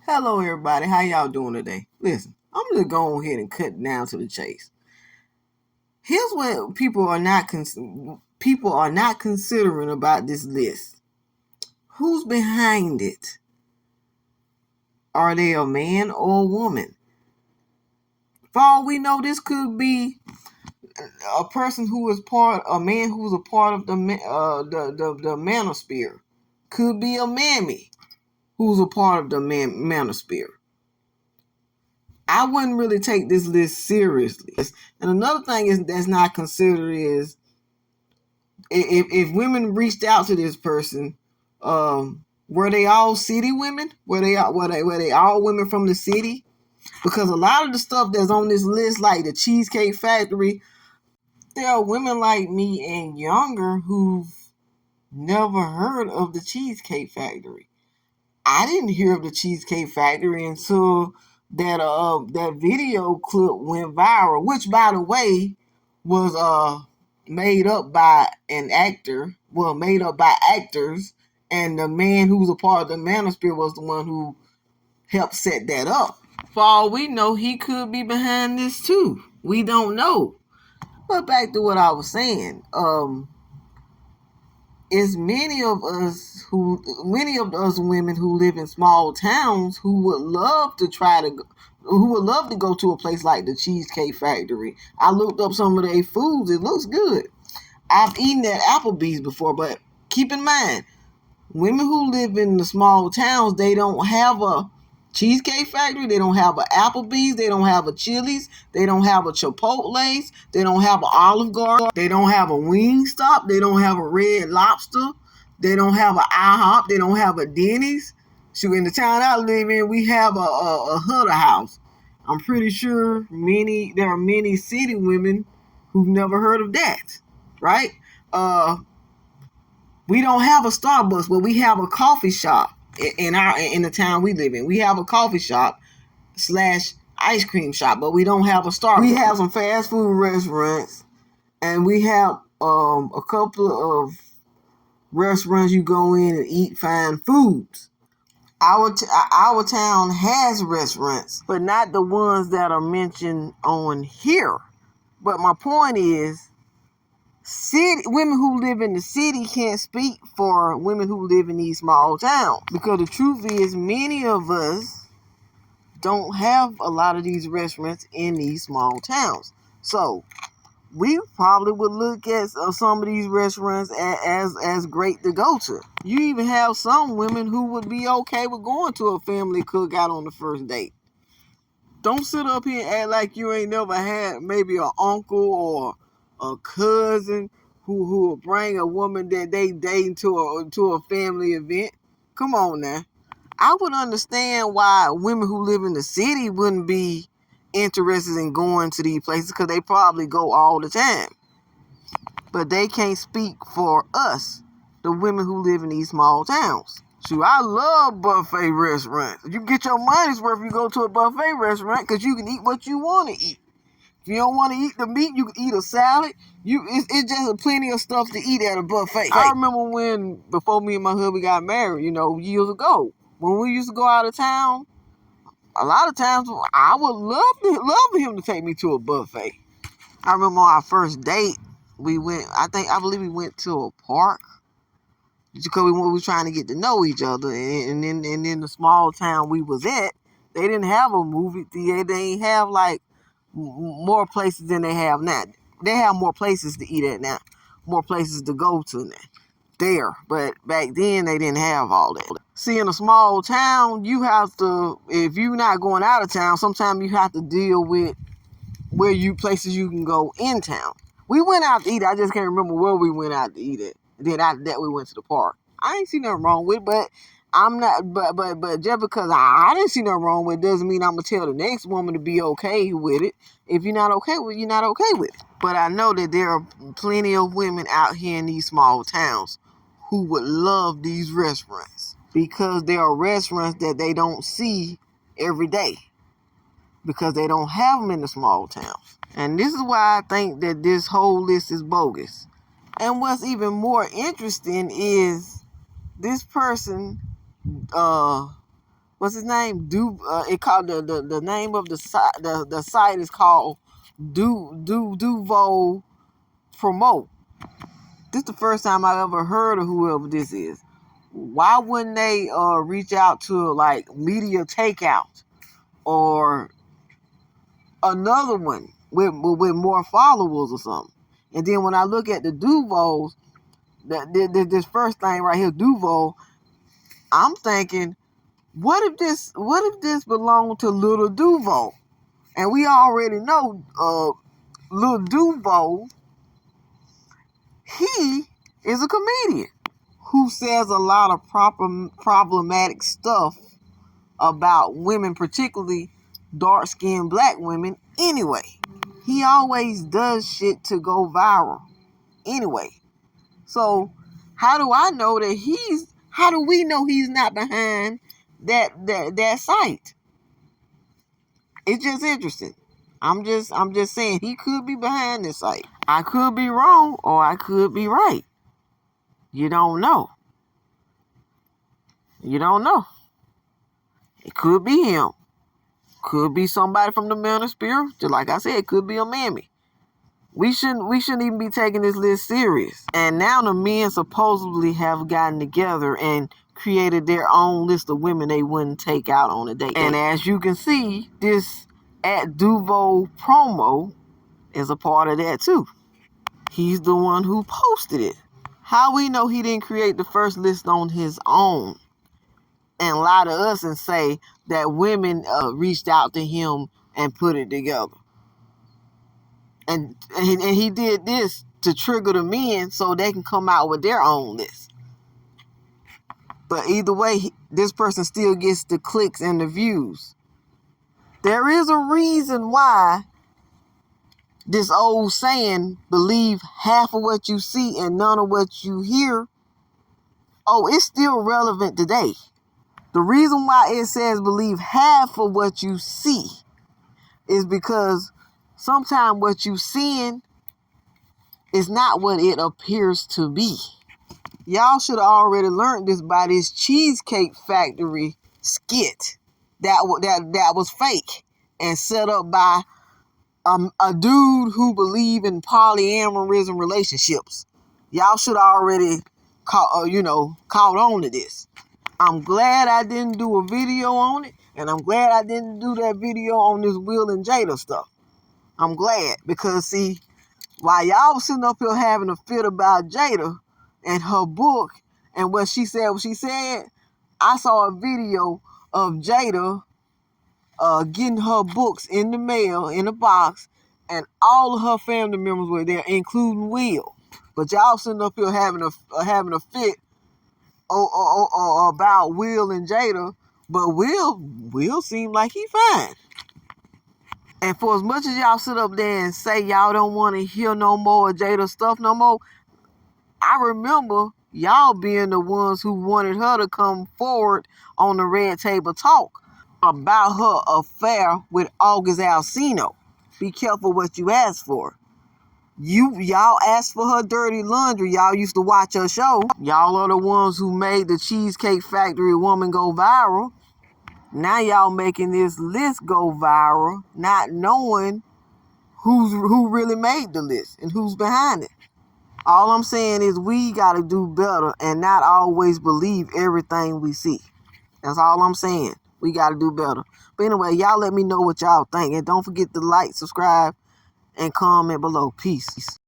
Hello, everybody. How y'all doing today? Listen, I'm just going ahead and cut down to the chase. Here's what people are not considering about this list. Who's behind it? Are they a man or a woman? For all we know, this could be a person a man who's a part of the Manosphere. Could be a Mammy who's a part of the Manosphere. I wouldn't really take this list seriously. And another thing that's not considered is if women reached out to this person, were they all city women? Were they all women from the city? Because a lot of the stuff that's on this list, like the Cheesecake Factory, there are women like me and younger who've never heard of the Cheesecake Factory. I didn't hear of the Cheesecake Factory until that video clip went viral, which, by the way, was made up by an actor. Well, made up by actors, and the man who's a part of the Manosphere was the one who helped set that up. For all we know, he could be behind this too. We don't know. But back to what I was saying. It's many of us women who live in small towns who would love to go to a place like the Cheesecake Factory. I looked up some of their foods. It looks good. I've eaten at Applebee's before, but keep in mind, women who live in the small towns, they don't have a Cheesecake Factory, they don't have an Applebee's, they don't have a Chili's, they don't have a Chipotle's, they don't have an Olive Garden, they don't have a Wingstop, they don't have a Red Lobster, they don't have an IHOP, they don't have a Denny's. So in the town I live in, we have a Huddle House. I'm pretty sure there are many city women who've never heard of that, right? We don't have a Starbucks, but we have a coffee shop in the town we live in. We have a coffee shop / ice cream shop, but we don't have a Starbucks. We have some fast food restaurants, and we have a couple of restaurants you go in and eat fine foods. Our town has restaurants, but not the ones that are mentioned on here. But my point is, women who live in the city can't speak for women who live in these small towns, because the truth is many of us don't have a lot of these restaurants in these small towns. So we probably would look at some of these restaurants as great to go to. You even have some women who would be okay with going to a family cookout on the first date. Don't sit up here and act like you ain't never had maybe an uncle or a cousin who will bring a woman that they dating to a family event. Come on now. I would understand why women who live in the city wouldn't be interested in going to these places, because they probably go all the time. But they can't speak for us, the women who live in these small towns. Shoot, I love buffet restaurants. You get your money's worth if you go to a buffet restaurant, because you can eat what you want to eat. If you don't want to eat the meat, you can eat a salad. It's just plenty of stuff to eat at a buffet. I remember before me and my hubby got married, years ago, when we used to go out of town, a lot of times I would love him to take me to a buffet. I remember on our first date, I believe we went to a park, because we were trying to get to know each other. And in the small town we was at, they didn't have a movie theater. They didn't have like more places than they have now. They have more places to eat at now, more places to go to now. But back then they didn't have all that. See, in a small town, you have to, if you're not going out of town, sometimes you have to deal with places you can go in town. We went out to eat. I just can't remember where we went out to eat at. Then after that, we went to the park. I ain't see nothing wrong with it, but I'm not. But just because I didn't see nothing wrong with it doesn't mean I'm gonna tell the next woman to be okay with it. If you're not okay with it, you're not okay with it. But I know that there are plenty of women out here in these small towns who would love these restaurants, because there are restaurants that they don't see every day, because they don't have them in the small towns. And this is why I think that this whole list is bogus. And what's even more interesting is this person what's his name? It called the name of the site. The site is called Duvo Promote. This is the first time I ever heard of whoever this is. Why wouldn't they reach out to like Media Takeout or another one with more followers or something? And then when I look at the Duvos, this first thing right here, Duvo, I'm thinking, what if this belonged to Little Duvo? And we already know Little Duvo, he is a comedian who says a lot of problematic stuff about women, particularly dark-skinned black women anyway. He always does shit to go viral anyway. So how do I know that how do we know he's not behind that site? It's just interesting. I'm just saying he could be behind this site. I could be wrong or I could be right. You don't know. You don't know. It could be him. Could be somebody from the Manosphere. Just like I said, it could be a Mammy. We shouldn't even be taking this list serious. And now the men supposedly have gotten together and created their own list of women they wouldn't take out on a date. And as you can see, this at Duvo promo is a part of that too. He's the one who posted it. How we know he didn't create the first list on his own and lie to us and say that women reached out to him and put it together? And he did this to trigger the men so they can come out with their own list. But either way, this person still gets the clicks and the views. There is a reason why this old saying, believe half of what you see and none of what you hear, it's still relevant today. The reason why it says believe half of what you see is because sometimes what you seeing is not what it appears to be. Y'all should have already learned this by this Cheesecake Factory skit that was fake and set up by a dude who believe in polyamorism relationships. Y'all should already caught on to this. I'm glad I didn't do a video on it, and I'm glad I didn't do that video on this Will and Jada stuff. I'm glad, because see, while y'all was sitting up here having a fit about Jada and her book and what she said, I saw a video of Jada getting her books in the mail, in a box, and all of her family members were there, including Will. But y'all sitting up here having a fit about Will and Jada, but Will seemed like he fine. And for as much as y'all sit up there and say y'all don't want to hear no more Jada stuff no more, I remember y'all being the ones who wanted her to come forward on the Red Table Talk about her affair with August Alsino. Be careful what you ask for. Y'all asked for her dirty laundry. Y'all used to watch her show. Y'all are the ones who made the Cheesecake Factory woman go viral. Now y'all making this list go viral, not knowing who really made the list and who's behind it. All I'm saying is we got to do better and not always believe everything we see. That's all I'm saying. We got to do better. But anyway, y'all let me know what y'all think. And don't forget to like, subscribe, and comment below. Peace.